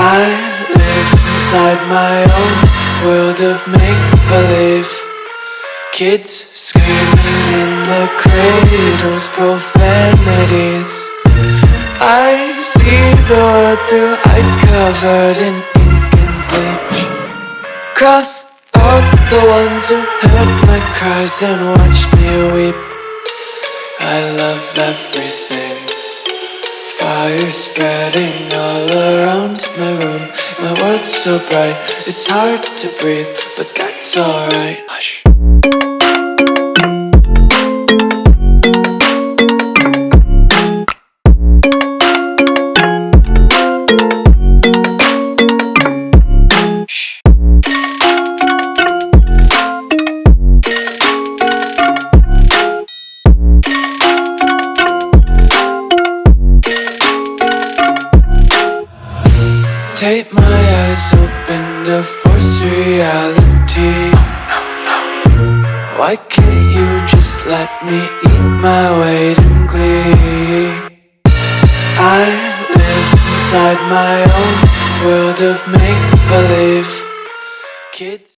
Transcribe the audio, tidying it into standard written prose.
I live inside my own world of make-believe. Kids screaming in the cradles, profanities. I see the world through ice covered in ink and bleach. Cross out the ones who heard my cries and watched me weep. I love everything. Fire spreading all around my room. My world's so bright, it's hard to breathe, but that's alright. Hush. Take my eyes open to force reality. Why can't you just let me eat my weight in glee? I live inside my own world of make-believe. Kids